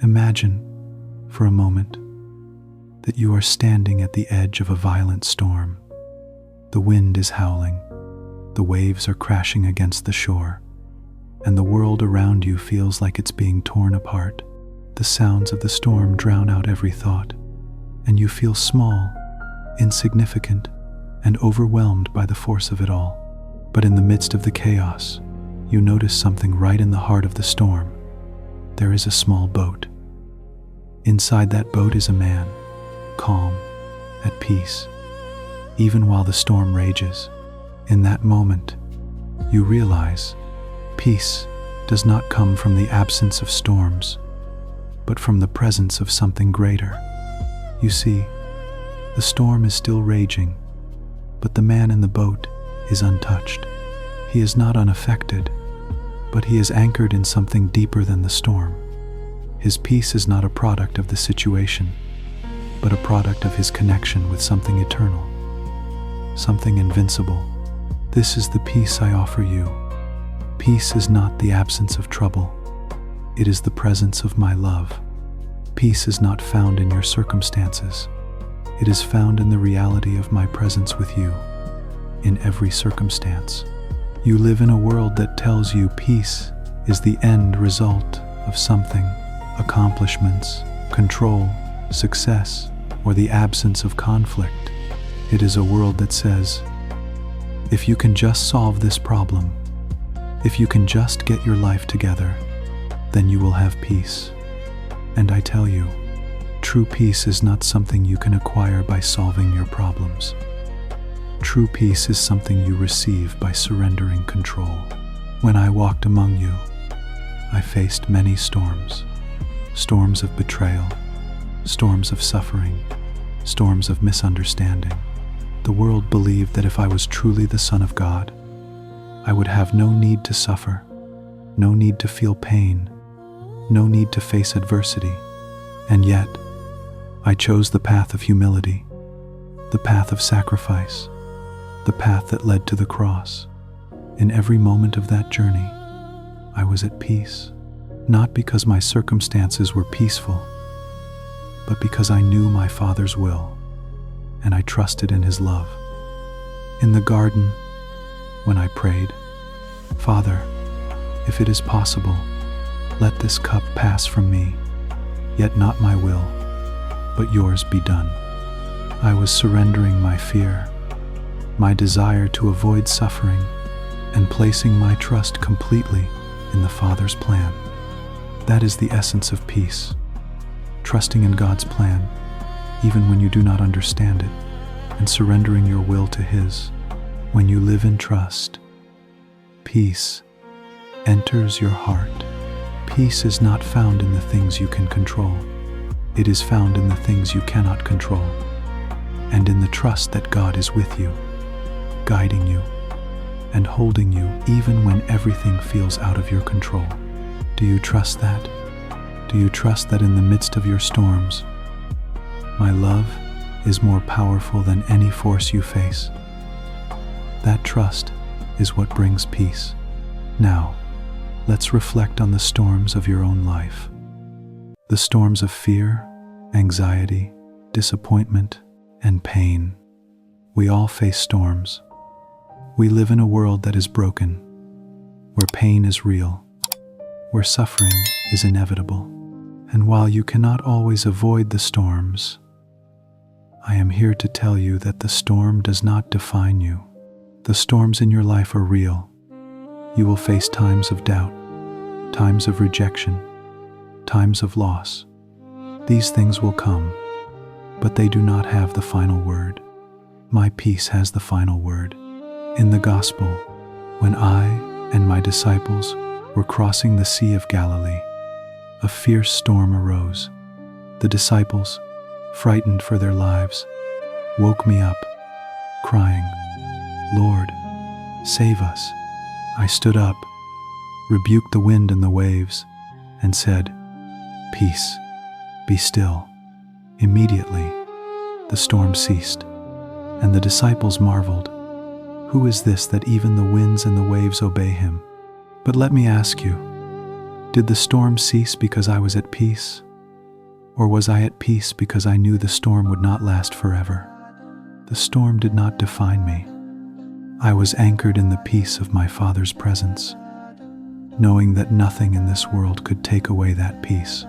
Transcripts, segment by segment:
Imagine, for a moment, that you are standing at the edge of a violent storm. The wind is howling, the waves are crashing against the shore, and the world around you feels like it's being torn apart. The sounds of the storm drown out every thought, and you feel small, insignificant, and overwhelmed by the force of it all. But in the midst of the chaos, you notice something right in the heart of the storm. There is a small boat. Inside that boat is a man, calm, at peace, even while the storm rages. In that moment, you realize peace does not come from the absence of storms, but from the presence of something greater. You see, the storm is still raging, but the man in the boat is untouched. He is not unaffected, but he is anchored in something deeper than the storm. His peace is not a product of the situation, but a product of his connection with something eternal, something invincible. This is the peace I offer you. Peace is not the absence of trouble. It is the presence of my love. Peace is not found in your circumstances. It is found in the reality of my presence with you, in every circumstance. You live in a world that tells you peace is the end result of something, accomplishments, control, success, or the absence of conflict. It is a world that says, if you can just solve this problem, if you can just get your life together, then you will have peace. And I tell you, true peace is not something you can acquire by solving your problems. True peace is something you receive by surrendering control. When I walked among you, I faced many storms. Storms of betrayal, storms of suffering, storms of misunderstanding. The world believed that if I was truly the Son of God, I would have no need to suffer, no need to feel pain, no need to face adversity. And yet, I chose the path of humility, the path of sacrifice, the path that led to the cross. In every moment of that journey, I was at peace, not because my circumstances were peaceful, but because I knew my Father's will, and I trusted in His love. In the garden, when I prayed, Father, if it is possible, let this cup pass from me, yet not my will, but yours be done. I was surrendering my fear, my desire to avoid suffering, and placing my trust completely in the Father's plan. That is the essence of peace, trusting in God's plan, even when you do not understand it, and surrendering your will to His. When you live in trust, peace enters your heart. Peace is not found in the things you can control. It is found in the things you cannot control, and in the trust that God is with you, guiding you, and holding you even when everything feels out of your control. Do you trust that? Do you trust that in the midst of your storms, my love is more powerful than any force you face? That trust is what brings peace. Now, let's reflect on the storms of your own life. The storms of fear, anxiety, disappointment, and pain. We all face storms. We live in a world that is broken, where pain is real, where suffering is inevitable. And while you cannot always avoid the storms, I am here to tell you that the storm does not define you. The storms in your life are real. You will face times of doubt, times of rejection, times of loss. These things will come, but they do not have the final word. My peace has the final word. In the Gospel, when I and my disciples were crossing the Sea of Galilee, a fierce storm arose. The disciples, frightened for their lives, woke me up, crying, "Lord, save us." I stood up, rebuked the wind and the waves, and said, "Peace, be still." Immediately, the storm ceased, and the disciples marveled, "Who is this that even the winds and the waves obey him?" But let me ask you, did the storm cease because I was at peace? Or was I at peace because I knew the storm would not last forever? The storm did not define me. I was anchored in the peace of my Father's presence, knowing that nothing in this world could take away that peace.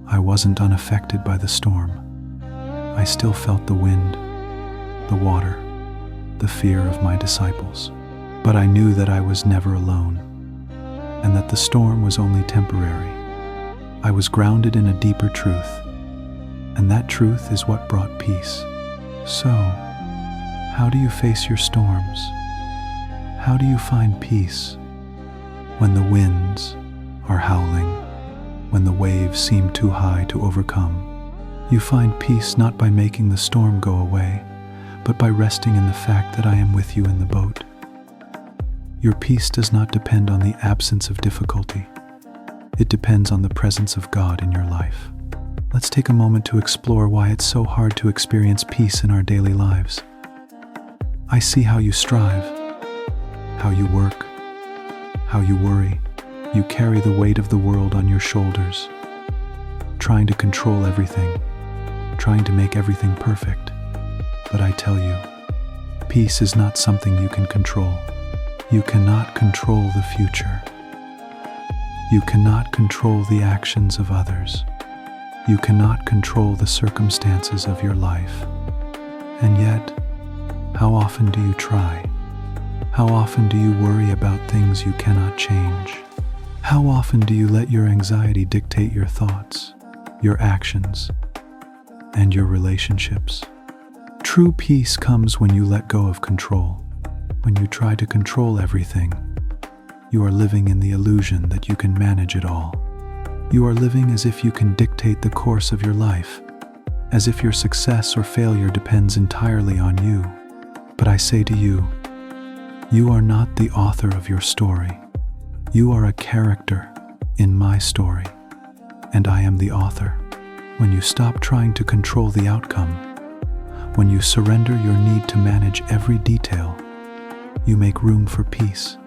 I wasn't unaffected by the storm. I still felt the wind, the water, the fear of my disciples. But I knew that I was never alone, and that the storm was only temporary. I was grounded in a deeper truth, and that truth is what brought peace. So, how do you face your storms? How do you find peace when the winds are howling, when the waves seem too high to overcome? You find peace not by making the storm go away, but by resting in the fact that I am with you in the boat. Your peace does not depend on the absence of difficulty. It depends on the presence of God in your life. Let's take a moment to explore why it's so hard to experience peace in our daily lives. I see how you strive, how you work, how you worry. You carry the weight of the world on your shoulders, trying to control everything, trying to make everything perfect. But I tell you, peace is not something you can control. You cannot control the future. You cannot control the actions of others. You cannot control the circumstances of your life. And yet, how often do you try? How often do you worry about things you cannot change? How often do you let your anxiety dictate your thoughts, your actions, and your relationships? True peace comes when you let go of control. When you try to control everything, you are living in the illusion that you can manage it all. You are living as if you can dictate the course of your life, as if your success or failure depends entirely on you. But I say to you, you are not the author of your story. You are a character in my story, and I am the author. When you stop trying to control the outcome, when you surrender your need to manage every detail, you make room for peace.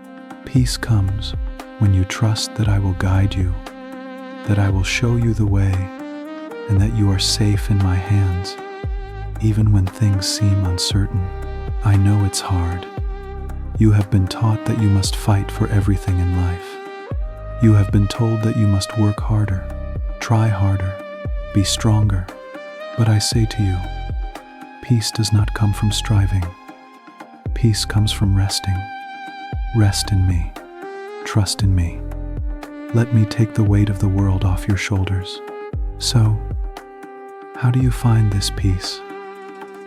Peace comes when you trust that I will guide you, that I will show you the way, and that you are safe in my hands. Even when things seem uncertain, I know it's hard. You have been taught that you must fight for everything in life. You have been told that you must work harder, try harder, be stronger. But I say to you, peace does not come from striving. Peace comes from resting. Rest in me. Trust in me. Let me take the weight of the world off your shoulders. So, how do you find this peace?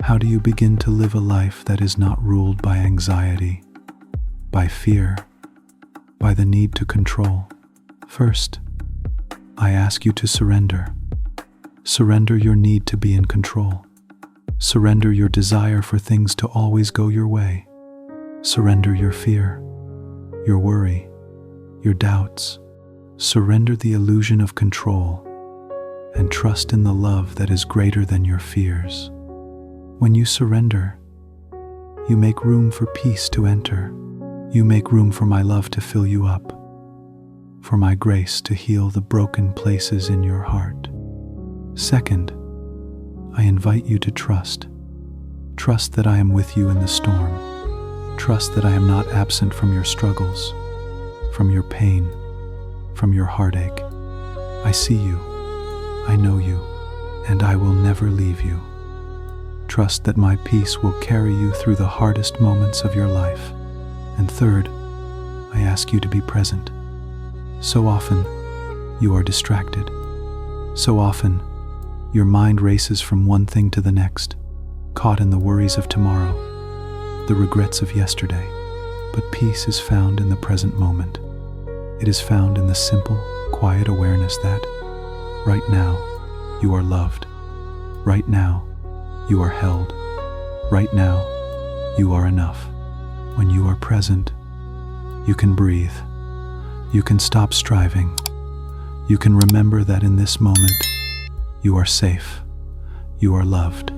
How do you begin to live a life that is not ruled by anxiety, by fear, by the need to control? First, I ask you to surrender. Surrender your need to be in control. Surrender your desire for things to always go your way. Surrender your fear, your worry, your doubts. Surrender the illusion of control and trust in the love that is greater than your fears. When you surrender, you make room for peace to enter. You make room for my love to fill you up, for my grace to heal the broken places in your heart. Second, I invite you to trust. Trust that I am with you in the storm. Trust that I am not absent from your struggles, from your pain, from your heartache. I see you, I know you, and I will never leave you. Trust that my peace will carry you through the hardest moments of your life. And third, I ask you to be present. So often, you are distracted. So often, your mind races from one thing to the next, caught in the worries of tomorrow, the regrets of yesterday. But peace is found in the present moment. It is found in the simple, quiet awareness that, right now, you are loved. Right now, you are held. Right now, you are enough. When you are present, you can breathe. You can stop striving. You can remember that in this moment, you are safe, you are loved,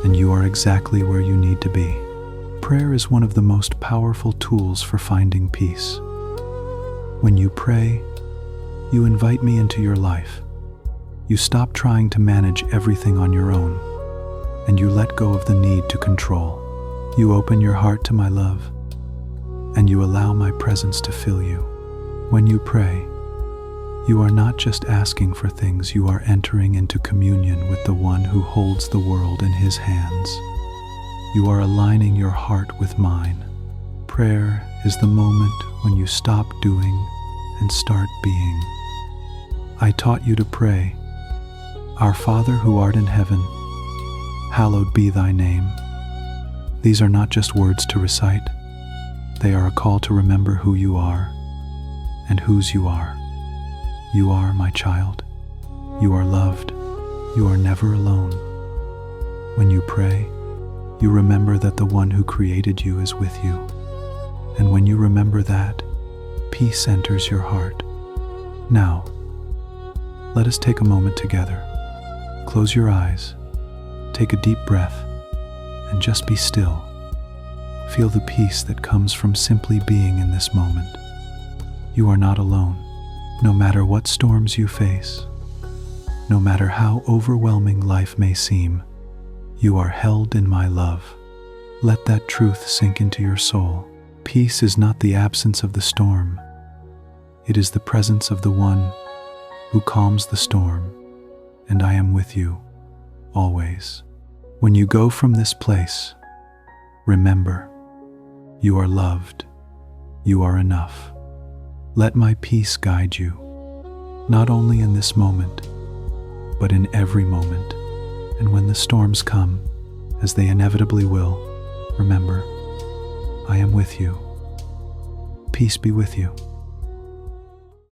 and you are exactly where you need to be. Prayer is one of the most powerful tools for finding peace. When you pray, you invite me into your life. You stop trying to manage everything on your own, and you let go of the need to control. You open your heart to my love, and you allow my presence to fill you. When you pray, you are not just asking for things, you are entering into communion with the one who holds the world in his hands. You are aligning your heart with mine. Prayer is the moment when you stop doing and start being. I taught you to pray, "Our Father who art in heaven, hallowed be thy name." These are not just words to recite. They are a call to remember who you are and whose you are. You are my child. You are loved. You are never alone. When you pray, you remember that the one who created you is with you. And when you remember that, peace enters your heart. Now, let us take a moment together. Close your eyes, take a deep breath, and just be still. Feel the peace that comes from simply being in this moment. You are not alone. No matter what storms you face, no matter how overwhelming life may seem, you are held in my love. Let that truth sink into your soul. Peace is not the absence of the storm. It is the presence of the one who calms the storm, and I am with you, always. When you go from this place, remember, you are loved, you are enough. Let my peace guide you, not only in this moment, but in every moment. And when the storms come, as they inevitably will, remember, I am with you. Peace be with you.